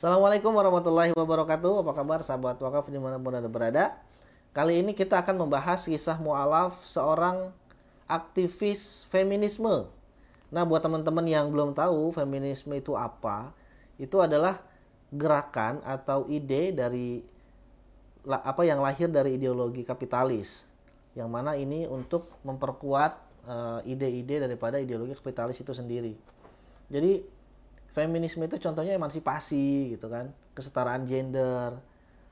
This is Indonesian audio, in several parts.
Assalamualaikum warahmatullahi wabarakatuh. Apa kabar sahabat wakaf dimanapun Anda berada? Kali ini kita akan membahas kisah mu'alaf seorang aktivis feminisme. Nah, buat teman-teman yang belum tahu feminisme itu apa, itu adalah gerakan atau ide dari apa yang lahir dari ideologi kapitalis. Yang mana ini untuk memperkuat ide-ide daripada ideologi kapitalis itu sendiri. Jadi feminisme itu contohnya emansipasi gitu kan, kesetaraan gender.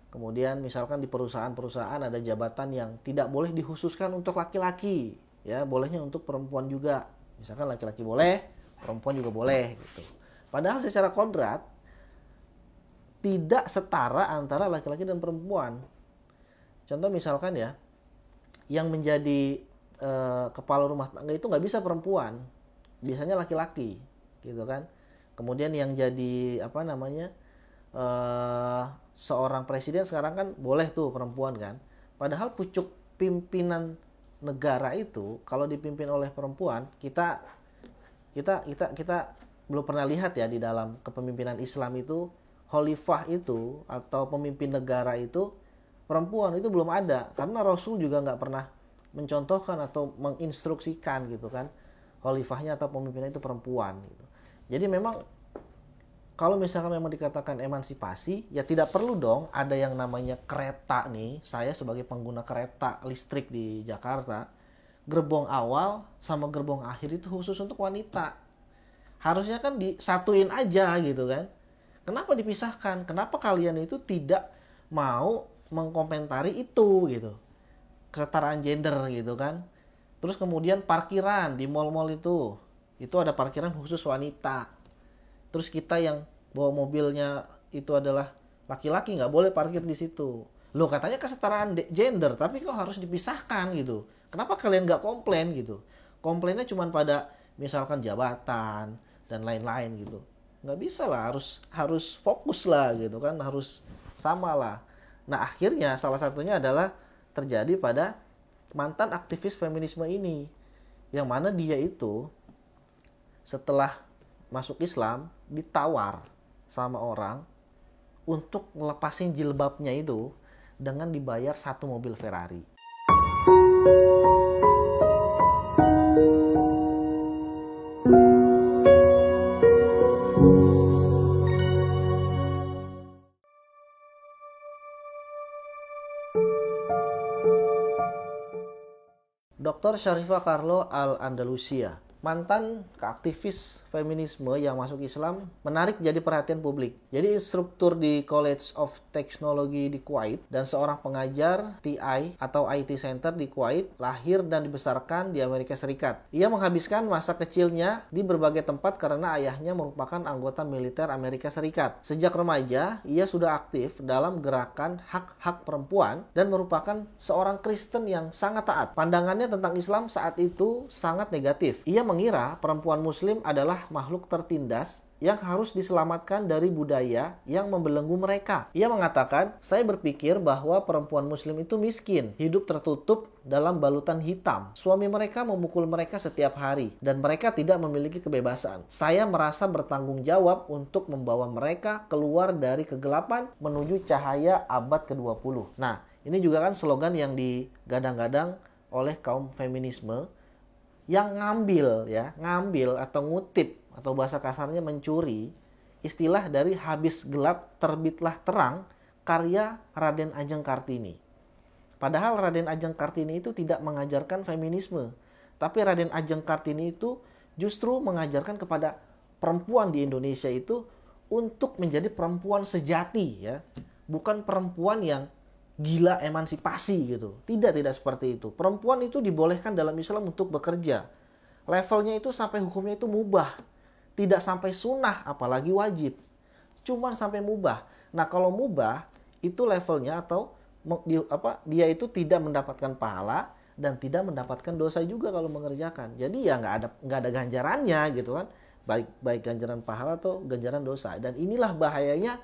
Kemudian misalkan di perusahaan-perusahaan ada jabatan yang tidak boleh dikhususkan untuk laki-laki, ya bolehnya untuk perempuan juga. Misalkan laki-laki boleh, perempuan juga boleh gitu. Padahal secara kodrat tidak setara antara laki-laki dan perempuan. Contoh misalkan ya, yang menjadi kepala rumah tangga itu nggak bisa perempuan, biasanya laki-laki, gitu kan. Kemudian yang jadi seorang presiden sekarang kan boleh tuh perempuan kan. Padahal pucuk pimpinan negara itu kalau dipimpin oleh perempuan, kita belum pernah lihat ya di dalam kepemimpinan Islam itu khalifah itu atau pemimpin negara itu perempuan itu belum ada, karena Rasul juga nggak pernah mencontohkan atau menginstruksikan gitu kan khalifahnya atau pemimpinnya itu perempuan gitu. Jadi memang kalau misalkan memang dikatakan emansipasi, ya tidak perlu dong ada yang namanya kereta nih. Saya sebagai pengguna kereta listrik di Jakarta, gerbong awal sama gerbong akhir itu khusus untuk wanita. Harusnya kan disatuin aja gitu kan. Kenapa dipisahkan? Kenapa kalian itu tidak mau mengkomentari itu gitu? Kesetaraan gender gitu kan. Terus kemudian parkiran di mal-mal itu ada parkiran khusus wanita. Terus kita yang bawa mobilnya itu adalah laki-laki, nggak boleh parkir di situ. Loh, katanya kesetaraan gender, tapi kok harus dipisahkan gitu. Kenapa kalian nggak komplain gitu? Komplainnya cuma pada misalkan jabatan dan lain-lain gitu. Nggak bisa lah, harus fokus lah gitu kan, harus sama lah. Nah, akhirnya salah satunya adalah terjadi pada mantan aktivis feminisme ini, yang mana dia itu setelah masuk Islam ditawar sama orang untuk ngelepasin jilbabnya itu dengan dibayar 1 mobil Ferrari. Dr. Sharifah Carlo Al-Andalusia, mantan aktivis feminisme yang masuk Islam, menarik jadi perhatian publik. Jadi instruktur di College of Technology di Kuwait dan seorang pengajar TI atau IT Center di Kuwait, lahir dan dibesarkan di Amerika Serikat. Ia menghabiskan masa kecilnya di berbagai tempat karena ayahnya merupakan anggota militer Amerika Serikat. Sejak remaja, ia sudah aktif dalam gerakan hak-hak perempuan dan merupakan seorang Kristen yang sangat taat. Pandangannya tentang Islam saat itu sangat negatif. Ia mengira perempuan muslim adalah makhluk tertindas yang harus diselamatkan dari budaya yang membelenggu mereka. Ia mengatakan, "Saya berpikir bahwa perempuan muslim itu miskin, hidup tertutup dalam balutan hitam. Suami mereka memukul mereka setiap hari dan mereka tidak memiliki kebebasan. Saya merasa bertanggung jawab untuk membawa mereka keluar dari kegelapan menuju cahaya abad ke-20. Nah, ini juga kan slogan yang digadang-gadang oleh kaum feminisme yang ngambil atau ngutip atau bahasa kasarnya mencuri istilah dari habis gelap terbitlah terang karya Raden Ajeng Kartini. Padahal Raden Ajeng Kartini itu tidak mengajarkan feminisme, tapi Raden Ajeng Kartini itu justru mengajarkan kepada perempuan di Indonesia itu untuk menjadi perempuan sejati, ya, bukan perempuan yang gila emansipasi gitu. Tidak seperti itu. Perempuan itu dibolehkan dalam Islam untuk bekerja. Levelnya itu sampai hukumnya itu mubah. Tidak sampai sunnah, apalagi wajib. Cuma sampai mubah. Nah, kalau mubah itu levelnya atau dia itu tidak mendapatkan pahala dan tidak mendapatkan dosa juga kalau mengerjakan. Jadi ya nggak ada ganjarannya gitu kan. Baik ganjaran pahala atau ganjaran dosa. Dan inilah bahayanya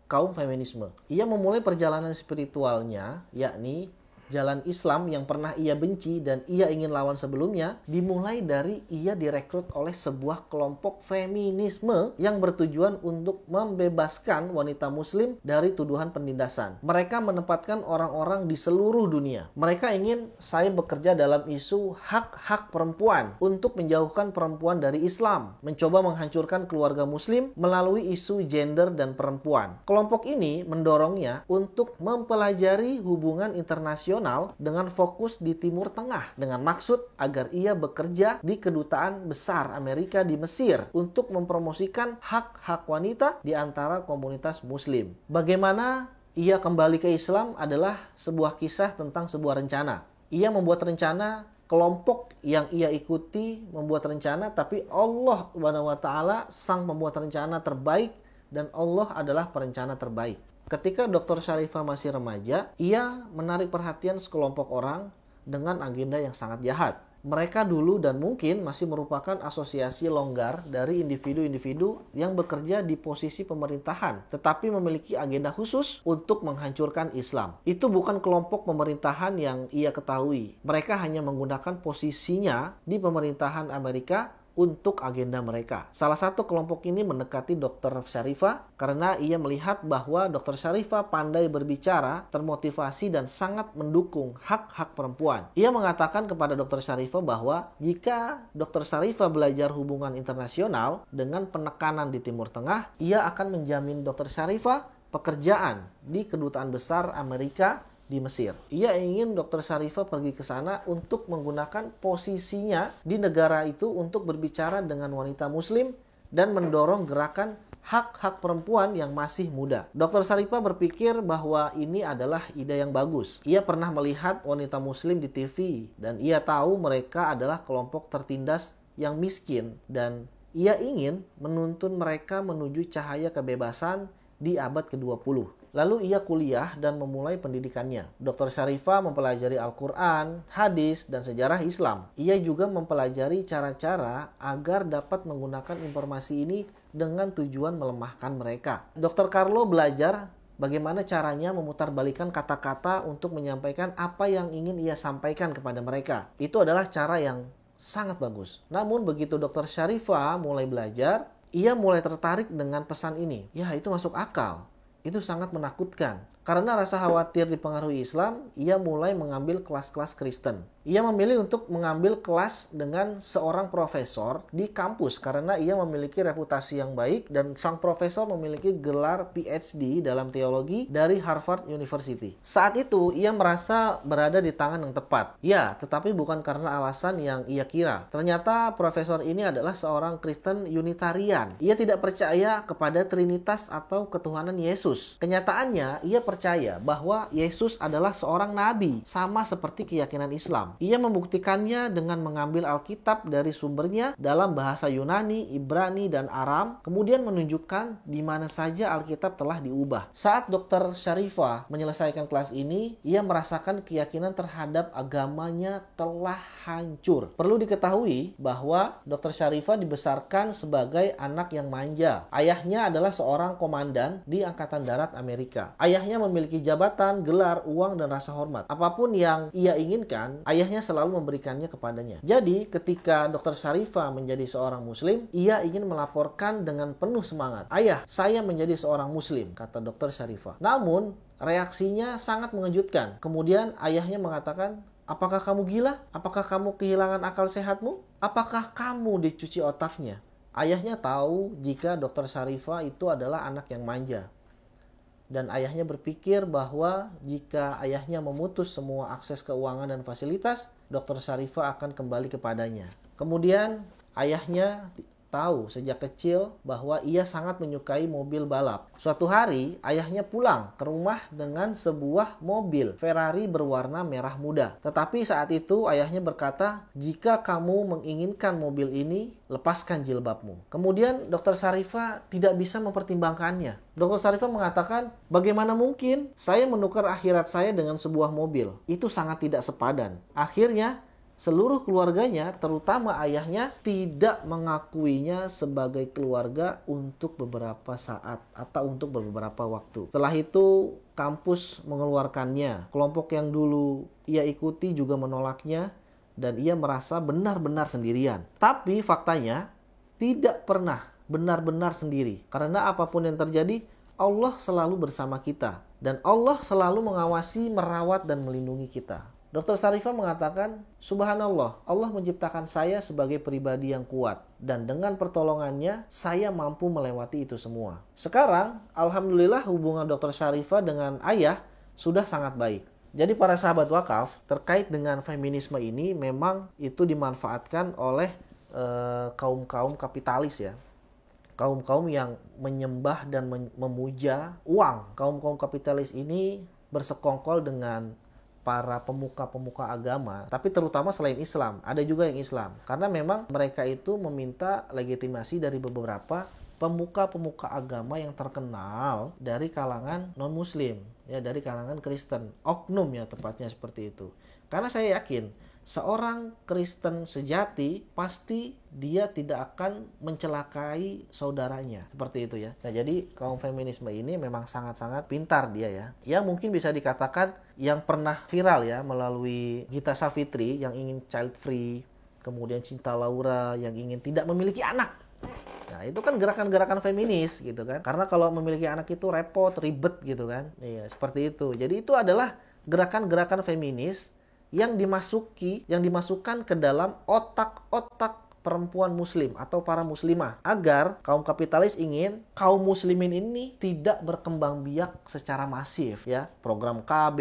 kaum feminisme. Ia memulai perjalanan spiritualnya, yakni jalan Islam yang pernah ia benci dan ia ingin lawan sebelumnya, dimulai dari ia direkrut oleh sebuah kelompok feminisme yang bertujuan untuk membebaskan wanita muslim dari tuduhan penindasan. Mereka menempatkan orang-orang di seluruh dunia. Mereka ingin saya bekerja dalam isu hak-hak perempuan untuk menjauhkan perempuan dari Islam, mencoba menghancurkan keluarga muslim melalui isu gender dan perempuan. Kelompok ini mendorongnya untuk mempelajari hubungan internasional dengan fokus di Timur Tengah dengan maksud agar ia bekerja di kedutaan besar Amerika di Mesir untuk mempromosikan hak-hak wanita di antara komunitas muslim. Bagaimana ia kembali ke Islam adalah sebuah kisah tentang sebuah rencana. Ia membuat rencana, kelompok yang ia ikuti membuat rencana, tapi Allah Subhanahu wa taala sang pembuat rencana terbaik dan Allah adalah perencana terbaik. Ketika Dr. Syarifah masih remaja, ia menarik perhatian sekelompok orang dengan agenda yang sangat jahat. Mereka dulu dan mungkin masih merupakan asosiasi longgar dari individu-individu yang bekerja di posisi pemerintahan, tetapi memiliki agenda khusus untuk menghancurkan Islam. Itu bukan kelompok pemerintahan yang ia ketahui. Mereka hanya menggunakan posisinya di pemerintahan Amerika untuk agenda mereka. Salah satu kelompok ini mendekati Dr. Syarifah karena ia melihat bahwa Dr. Syarifah pandai berbicara, termotivasi dan sangat mendukung hak-hak perempuan. Ia mengatakan kepada Dr. Syarifah bahwa jika Dr. Syarifah belajar hubungan internasional dengan penekanan di Timur Tengah, ia akan menjamin Dr. Syarifah pekerjaan di kedutaan besar Amerika di Mesir. Ia ingin Dr. Syarifah pergi ke sana untuk menggunakan posisinya di negara itu untuk berbicara dengan wanita muslim dan mendorong gerakan hak-hak perempuan yang masih muda. Dr. Syarifah berpikir bahwa ini adalah ide yang bagus. Ia pernah melihat wanita muslim di TV dan ia tahu mereka adalah kelompok tertindas yang miskin dan ia ingin menuntun mereka menuju cahaya kebebasan di abad ke-20. Lalu ia kuliah dan memulai pendidikannya. Dr. Syarifah mempelajari Al-Quran, hadis, dan sejarah Islam. Ia juga mempelajari cara-cara agar dapat menggunakan informasi ini dengan tujuan melemahkan mereka. Dr. Carlo belajar bagaimana caranya memutarbalikkan kata-kata untuk menyampaikan apa yang ingin ia sampaikan kepada mereka. Itu adalah cara yang sangat bagus. Namun begitu Dr. Syarifah mulai belajar, ia mulai tertarik dengan pesan ini. Ya, itu masuk akal. Itu sangat menakutkan. Karena rasa khawatir dipengaruhi Islam, ia mulai mengambil kelas-kelas Kristen. Ia memilih untuk mengambil kelas dengan seorang profesor di kampus karena ia memiliki reputasi yang baik dan sang profesor memiliki gelar PhD dalam teologi dari Harvard University. Saat itu, ia merasa berada di tangan yang tepat. Ya, tetapi bukan karena alasan yang ia kira. Ternyata profesor ini adalah seorang Kristen Unitarian. Ia tidak percaya kepada Trinitas atau ketuhanan Yesus. Kenyataannya, ia percaya bahwa Yesus adalah seorang nabi, sama seperti keyakinan Islam. Ia membuktikannya dengan mengambil Alkitab dari sumbernya dalam bahasa Yunani, Ibrani, dan Aram, kemudian menunjukkan di mana saja Alkitab telah diubah. Saat Dr. Syarifah menyelesaikan kelas ini, ia merasakan keyakinan terhadap agamanya telah hancur. Perlu diketahui bahwa Dr. Syarifah dibesarkan sebagai anak yang manja. Ayahnya adalah seorang komandan di Angkatan Darat Amerika. Ayahnya memiliki jabatan, gelar, uang, dan rasa hormat. Apapun yang ia inginkan, ayahnya selalu memberikannya kepadanya. Jadi, ketika Dr. Syarifah menjadi seorang muslim, ia ingin melaporkan dengan penuh semangat. Ayah, saya menjadi seorang muslim, kata Dr. Syarifah. Namun, reaksinya sangat mengejutkan. Kemudian, ayahnya mengatakan, apakah kamu gila? Apakah kamu kehilangan akal sehatmu? Apakah kamu dicuci otaknya? Ayahnya tahu jika Dr. Syarifah itu adalah anak yang manja. Dan ayahnya berpikir bahwa jika ayahnya memutus semua akses keuangan dan fasilitas, Dr. Syarifah akan kembali kepadanya. Kemudian ayahnya tahu sejak kecil bahwa ia sangat menyukai mobil balap. Suatu hari, ayahnya pulang ke rumah dengan sebuah mobil Ferrari berwarna merah muda. Tetapi saat itu ayahnya berkata, jika kamu menginginkan mobil ini, lepaskan jilbabmu. Kemudian Dr. Syarifah tidak bisa mempertimbangkannya. Dr. Syarifah mengatakan, bagaimana mungkin saya menukar akhirat saya dengan sebuah mobil? Itu sangat tidak sepadan. Akhirnya, seluruh keluarganya, terutama ayahnya, tidak mengakuinya sebagai keluarga untuk beberapa saat atau untuk beberapa waktu. Setelah itu, kampus mengeluarkannya. Kelompok yang dulu ia ikuti juga menolaknya, dan ia merasa benar-benar sendirian. Tapi faktanya, tidak pernah benar-benar sendiri. Karena apapun yang terjadi, Allah selalu bersama kita. Dan Allah selalu mengawasi, merawat, dan melindungi kita. Dr. Syarifah mengatakan, Subhanallah, Allah menciptakan saya sebagai pribadi yang kuat. Dan dengan pertolongannya, saya mampu melewati itu semua. Sekarang, Alhamdulillah hubungan Dr. Syarifah dengan ayah sudah sangat baik. Jadi para sahabat wakaf, terkait dengan feminisme ini, memang itu dimanfaatkan oleh kaum-kaum kapitalis ya. Kaum-kaum yang menyembah dan memuja uang. Kaum-kaum kapitalis ini bersekongkol dengan para pemuka-pemuka agama, tapi terutama selain Islam, ada juga yang Islam. Karena memang mereka itu meminta legitimasi dari beberapa pemuka-pemuka agama yang terkenal dari kalangan non-muslim, ya, dari kalangan Kristen, oknum ya tepatnya seperti itu. Karena saya yakin seorang Kristen sejati pasti dia tidak akan mencelakai saudaranya, seperti itu ya. Nah, jadi kaum feminisme ini memang sangat-sangat pintar dia ya. Ya mungkin bisa dikatakan yang pernah viral ya melalui Gita Savitri yang ingin child free, kemudian Cinta Laura yang ingin tidak memiliki anak. Nah, itu kan gerakan-gerakan feminis gitu kan. Karena kalau memiliki anak itu repot, ribet gitu kan. Iya, seperti itu. Jadi itu adalah gerakan-gerakan feminis yang dimasukkan ke dalam otak-otak perempuan muslim atau para muslimah agar kaum kapitalis ingin kaum muslimin ini tidak berkembang biak secara masif ya. Program KB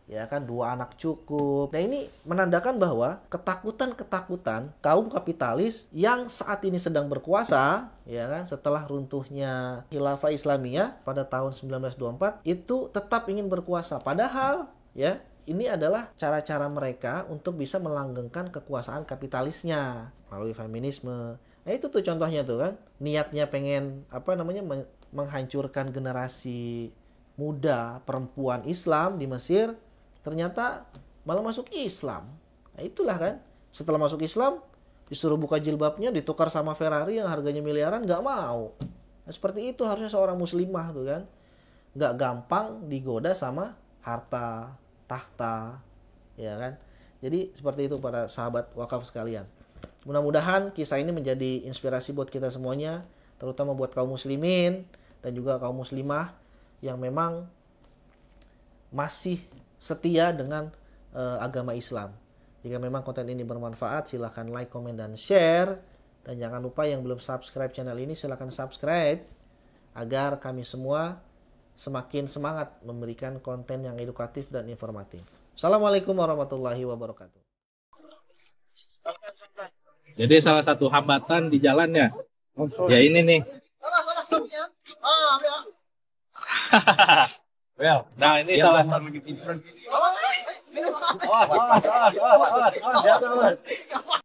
ya kan, 2 anak cukup. Nah, ini menandakan bahwa ketakutan-ketakutan kaum kapitalis yang saat ini sedang berkuasa ya kan, setelah runtuhnya Khilafah Islamiyah pada tahun 1924 itu tetap ingin berkuasa, padahal ya ini adalah cara-cara mereka untuk bisa melanggengkan kekuasaan kapitalisnya melalui feminisme. Nah, itu tuh contohnya tuh kan. Niatnya pengen menghancurkan generasi muda perempuan Islam di Mesir, ternyata malah masuk Islam. Nah, itulah kan. Setelah masuk Islam, disuruh buka jilbabnya, ditukar sama Ferrari yang harganya miliaran, nggak mau. Nah, seperti itu harusnya seorang muslimah tuh kan. Nggak gampang digoda sama harta, tahta, ya kan. Jadi seperti itu para sahabat wakaf sekalian. Mudah-mudahan kisah ini menjadi inspirasi buat kita semuanya, terutama buat kaum muslimin dan juga kaum muslimah yang memang masih setia dengan agama Islam. Jika memang konten ini bermanfaat, silahkan like, komen, dan share. Dan jangan lupa yang belum subscribe channel ini, silahkan subscribe agar kami semua semakin semangat memberikan konten yang edukatif dan informatif. Assalamualaikum warahmatullahi wabarakatuh. Jadi salah satu hambatan di jalannya, ya ini nih. Nah, ini salah satu.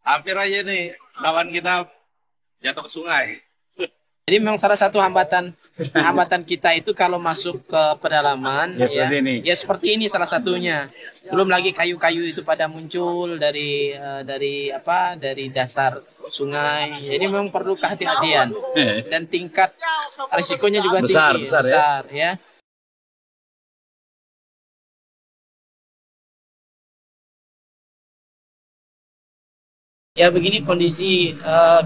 Hampir aja nih kawan kita jatuh ke sungai. Jadi memang salah satu hambatan kita itu kalau masuk ke pedalaman ya seperti ini salah satunya. Belum lagi kayu-kayu itu pada muncul dari dasar sungai. Jadi memang perlu kehati-hatian dan tingkat risikonya juga tinggi, besar ya. Ya begini kondisi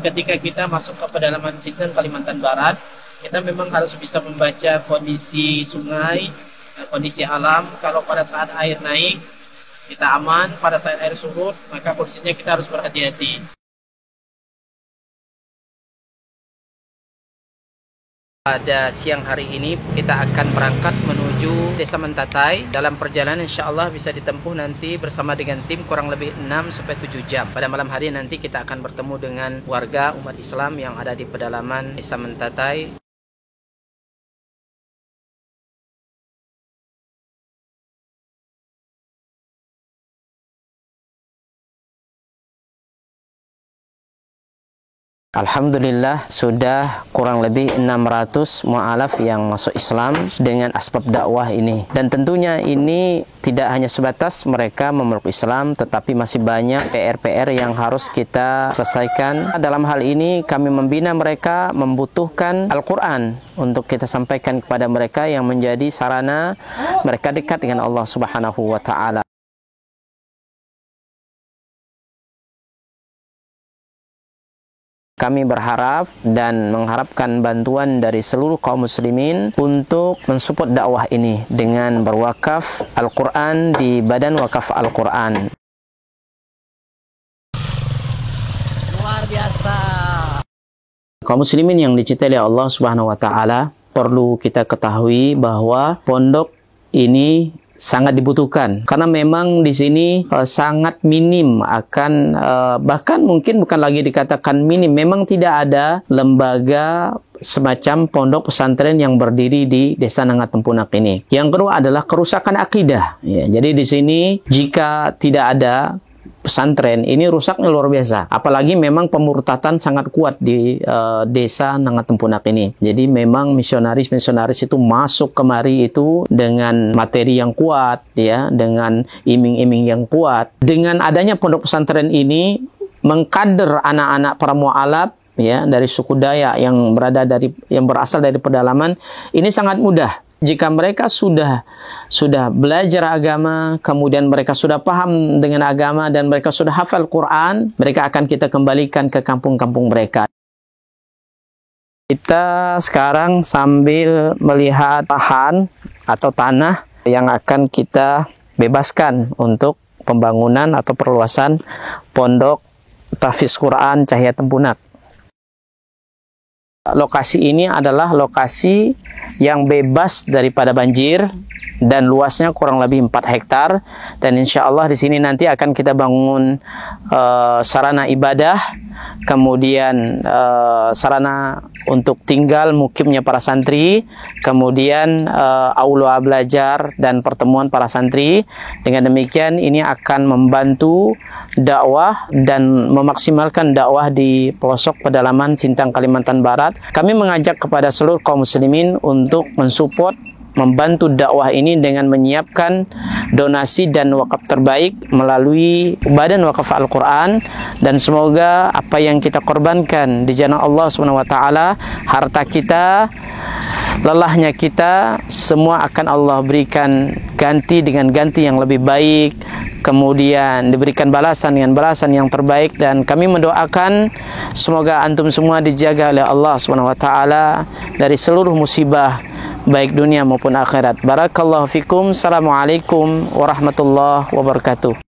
ketika kita masuk ke pedalaman Sinten, Kalimantan Barat, kita memang harus bisa membaca kondisi sungai, kondisi alam. Kalau pada saat air naik, kita aman. Pada saat air surut, maka posisinya kita harus berhati-hati. Pada siang hari ini kita akan berangkat menuju Desa Mentatai. Dalam perjalanan insya Allah bisa ditempuh nanti bersama dengan tim kurang lebih 6-7 jam. Pada malam hari nanti kita akan bertemu dengan warga umat Islam yang ada di pedalaman Desa Mentatai. Alhamdulillah sudah kurang lebih 600 mu'alaf yang masuk Islam dengan asbab dakwah ini. Dan tentunya ini tidak hanya sebatas mereka memeluk Islam, tetapi masih banyak PR-PR yang harus kita selesaikan. Dalam hal ini kami membina mereka membutuhkan Al-Quran untuk kita sampaikan kepada mereka yang menjadi sarana mereka dekat dengan Allah Subhanahu wa Ta'ala. Kami berharap dan mengharapkan bantuan dari seluruh kaum muslimin untuk mensupport dakwah ini dengan berwakaf Al-Quran di Badan Wakaf Al-Quran. Luar biasa. Kaum muslimin yang dicintai oleh Allah Subhanahu wa Ta'ala, perlu kita ketahui bahwa pondok ini sangat dibutuhkan karena memang di sini sangat minim akan bahkan mungkin bukan lagi dikatakan minim, memang tidak ada lembaga semacam pondok pesantren yang berdiri di Desa Nangat Tempunak ini. Yang kedua adalah kerusakan akidah. Ya, jadi di sini jika tidak ada pesantren ini rusaknya luar biasa. Apalagi memang pemurtatan sangat kuat di Desa Nangat Tempunak ini. Jadi memang misionaris-misionaris itu masuk kemari itu dengan materi yang kuat, ya, dengan iming-iming yang kuat. Dengan adanya pondok pesantren ini mengkader anak-anak para mu'alaf, ya, dari suku Dayak yang berasal dari pedalaman ini sangat mudah. Jika mereka sudah belajar agama, kemudian mereka sudah paham dengan agama dan mereka sudah hafal Quran, mereka akan kita kembalikan ke kampung-kampung mereka. Kita sekarang sambil melihat lahan atau tanah yang akan kita bebaskan untuk pembangunan atau perluasan pondok tahfiz Quran Cahaya Tempunak. Lokasi ini adalah lokasi yang bebas daripada banjir dan luasnya kurang lebih 4 hektar, dan insya Allah di sini nanti akan kita bangun sarana ibadah, kemudian sarana untuk tinggal mukimnya para santri, kemudian aula belajar dan pertemuan para santri. Dengan demikian ini akan membantu dakwah dan memaksimalkan dakwah di pelosok pedalaman Sintang, Kalimantan Barat. Kami mengajak kepada seluruh kaum muslimin untuk mensupport, membantu dakwah ini dengan menyiapkan donasi dan wakaf terbaik melalui Badan Wakaf Al-Quran, dan semoga apa yang kita korbankan di jalan Allah SWT, harta kita, lelahnya kita, semua akan Allah berikan ganti dengan ganti yang lebih baik, kemudian diberikan balasan dengan balasan yang terbaik. Dan kami mendoakan semoga antum semua dijaga oleh Allah SWT dari seluruh musibah baik dunia maupun akhirat. Barakallahu fikum. Assalamualaikum warahmatullahi wabarakatuh.